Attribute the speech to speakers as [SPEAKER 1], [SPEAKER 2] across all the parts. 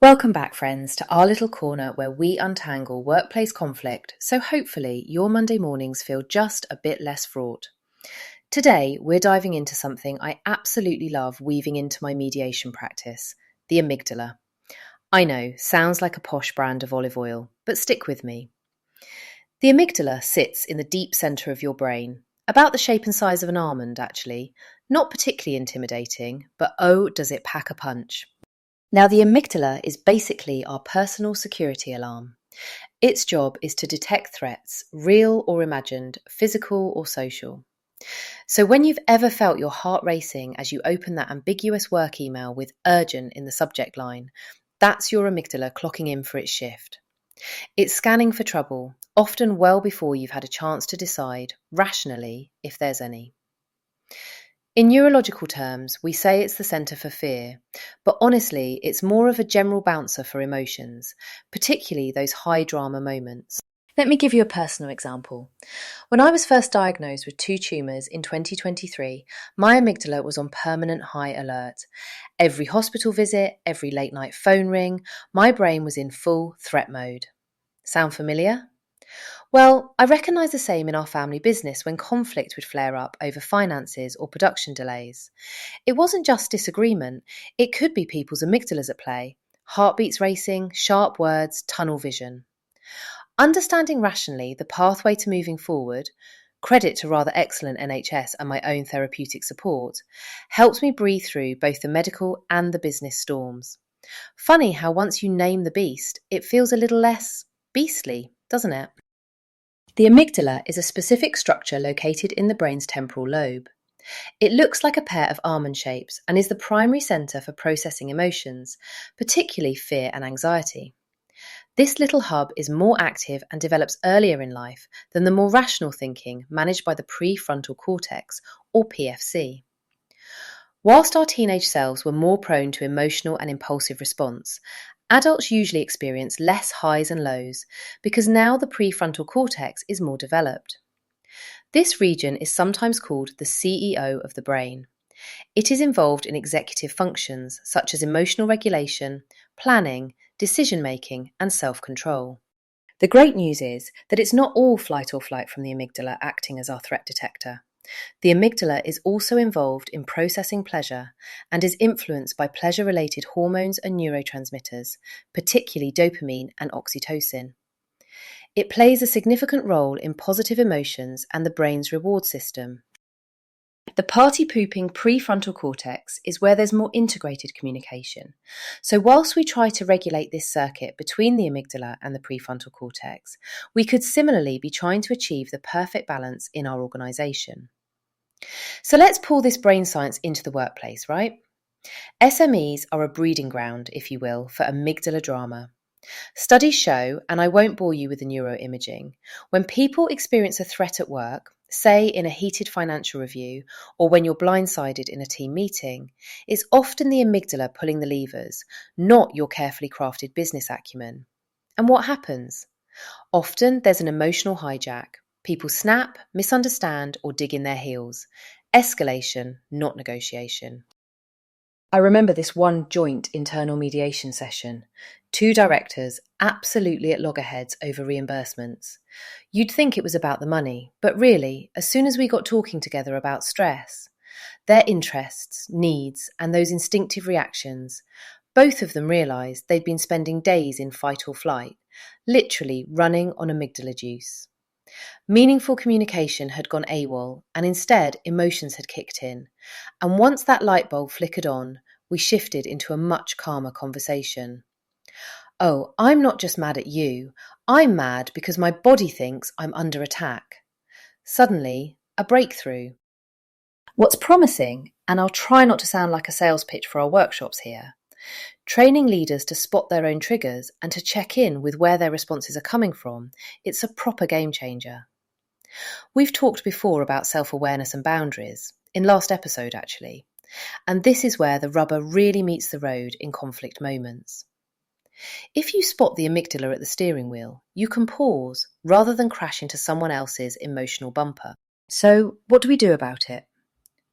[SPEAKER 1] Welcome back, friends, to our little corner where we untangle workplace conflict so hopefully your Monday mornings feel just a bit less fraught. Today, we're diving into something I absolutely love weaving into my mediation practice, the amygdala. I know, sounds like a posh brand of olive oil, but stick with me. The amygdala sits in the deep centre of your brain, about the shape and size of an almond, actually. Not particularly intimidating, but oh, does it pack a punch. Now, the amygdala is basically our personal security alarm. Its job is to detect threats, real or imagined, physical or social. So when you've ever felt your heart racing as you open that ambiguous work email with urgent in the subject line, that's your amygdala clocking in for its shift. It's scanning for trouble, often well before you've had a chance to decide, rationally, if there's any. In neurological terms, we say it's the centre for fear, but honestly, it's more of a general bouncer for emotions, particularly those high drama moments. Let me give you a personal example. When I was first diagnosed with 2 tumours in 2023, my amygdala was on permanent high alert. Every hospital visit, every late night phone ring, my brain was in full threat mode. Sound familiar? Well, I recognise the same in our family business when conflict would flare up over finances or production delays. It wasn't just disagreement, it could be people's amygdalas at play, heartbeats racing, sharp words, tunnel vision. Understanding rationally the pathway to moving forward, credit to rather excellent NHS and my own therapeutic support, helps me breathe through both the medical and the business storms. Funny how once you name the beast, it feels a little less beastly, doesn't it? The amygdala is a specific structure located in the brain's temporal lobe. It looks like a pair of almond shapes and is the primary centre for processing emotions, particularly fear and anxiety. This little hub is more active and develops earlier in life than the more rational thinking managed by the prefrontal cortex, or PFC. Whilst our teenage selves were more prone to emotional and impulsive response, adults usually experience less highs and lows because now the prefrontal cortex is more developed. This region is sometimes called the CEO of the brain. It is involved in executive functions such as emotional regulation, planning, decision-making, and self-control. The great news is that it's not all flight or flight from the amygdala acting as our threat detector. The amygdala is also involved in processing pleasure and is influenced by pleasure-related hormones and neurotransmitters, particularly dopamine and oxytocin. It plays a significant role in positive emotions and the brain's reward system. The party-pooping prefrontal cortex is where there's more integrated communication. So whilst we try to regulate this circuit between the amygdala and the prefrontal cortex, we could similarly be trying to achieve the perfect balance in our organisation. So let's pull this brain science into the workplace, right? SMEs are a breeding ground, if you will, for amygdala drama. Studies show, and I won't bore you with the neuroimaging, when people experience a threat at work, say in a heated financial review or when you're blindsided in a team meeting, it's often the amygdala pulling the levers, not your carefully crafted business acumen. And what happens? Often there's an emotional hijack. People snap, misunderstand, or dig in their heels. Escalation, not negotiation. I remember this one joint internal mediation session. 2 directors absolutely at loggerheads over reimbursements. You'd think it was about the money, but really, as soon as we got talking together about stress, their interests, needs, and those instinctive reactions, both of them realised they'd been spending days in fight or flight, literally running on amygdala juice. Meaningful communication had gone AWOL, and instead emotions had kicked in. And once that light bulb flickered on, we shifted into a much calmer conversation. Oh, I'm not just mad at you. I'm mad because my body thinks I'm under attack. Suddenly, a breakthrough. What's promising, and I'll try not to sound like a sales pitch for our workshops here, training leaders to spot their own triggers and to check in with where their responses are coming from, it's a proper game changer. We've talked before about self-awareness and boundaries, in last episode actually, and this is where the rubber really meets the road in conflict moments. If you spot the amygdala at the steering wheel, you can pause rather than crash into someone else's emotional bumper. So what do we do about it?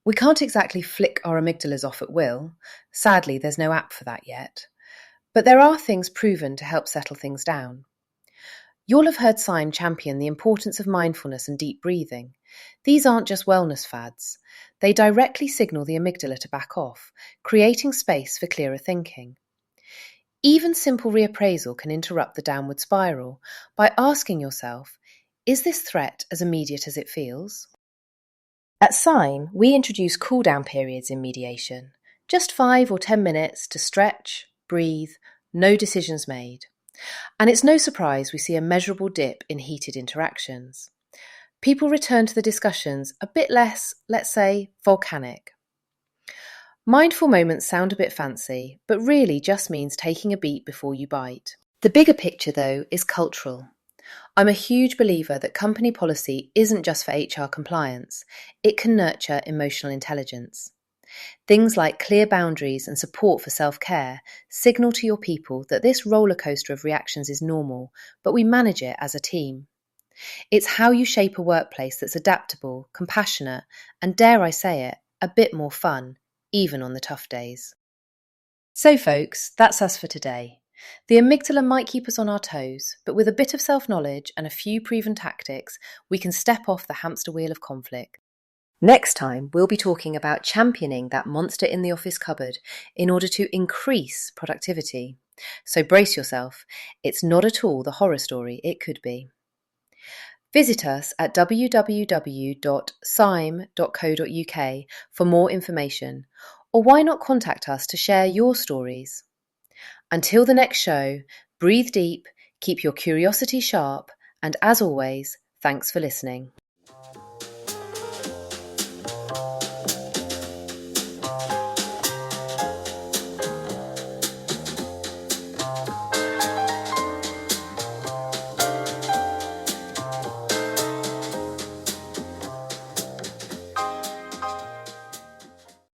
[SPEAKER 1] We can't exactly flick our amygdalas off at will. Sadly, there's no app for that yet. But there are things proven to help settle things down. You'll have heard CYME champion the importance of mindfulness and deep breathing. These aren't just wellness fads. They directly signal the amygdala to back off, creating space for clearer thinking. Even simple reappraisal can interrupt the downward spiral by asking yourself, is this threat as immediate as it feels? At CYME, we introduce cool-down periods in mediation, just 5 or 10 minutes to stretch, breathe, no decisions made. And it's no surprise we see a measurable dip in heated interactions. People return to the discussions a bit less, let's say, volcanic. Mindful moments sound a bit fancy, but really just means taking a beat before you bite. The bigger picture, though, is cultural. I'm a huge believer that company policy isn't just for HR compliance. It can nurture emotional intelligence. Things like clear boundaries and support for self-care signal to your people that this roller coaster of reactions is normal, but we manage it as a team. It's how you shape a workplace that's adaptable, compassionate, and dare I say it, a bit more fun, even on the tough days. So folks, that's us for today. The amygdala might keep us on our toes, but with a bit of self-knowledge and a few proven tactics, we can step off the hamster wheel of conflict. Next time, we'll be talking about championing that monster in the office cupboard in order to increase productivity. So brace yourself, it's not at all the horror story it could be. Visit us at www.cyme.co.uk for more information, or why not contact us to share your stories. Until the next show, breathe deep, keep your curiosity sharp, and as always, thanks for listening.